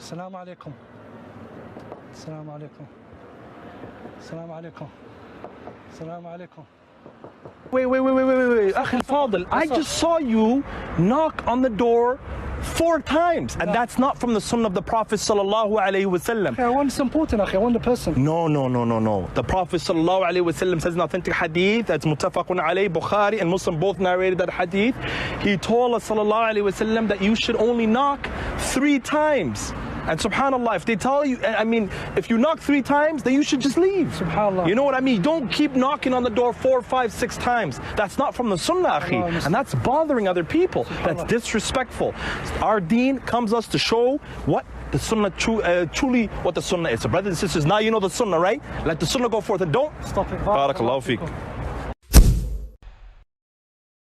السلام عليكم. السلام عليكم. السلام عليكم. السلام عليكم. Wait. أخي الفاضل, I just saw you knock on the door 4 times, and that's not from the sunnah of the Prophet sallallahu alaihi wasallam. I want some important, I want the person. No. The Prophet sallallahu alaihi wasallam says in authentic hadith, that's muttafaqun alayh, Bukhari and Muslim both narrated that hadith. He told us sallallahu alaihi wasallam that you should only knock 3 times. And subhanallah, if they tell you, I mean, if you knock 3 times, then you should just leave. Subhanallah. You know what I mean? Don't keep knocking on the door 4, 5, 6 times. That's not from the sunnah, akhi. And that's bothering other people. That's disrespectful. Our deen comes us to show what the sunnah, truly what the sunnah is. So brothers and sisters, now you know the sunnah, right? Let the sunnah go forth and don't Stop it. Barakallahu feek.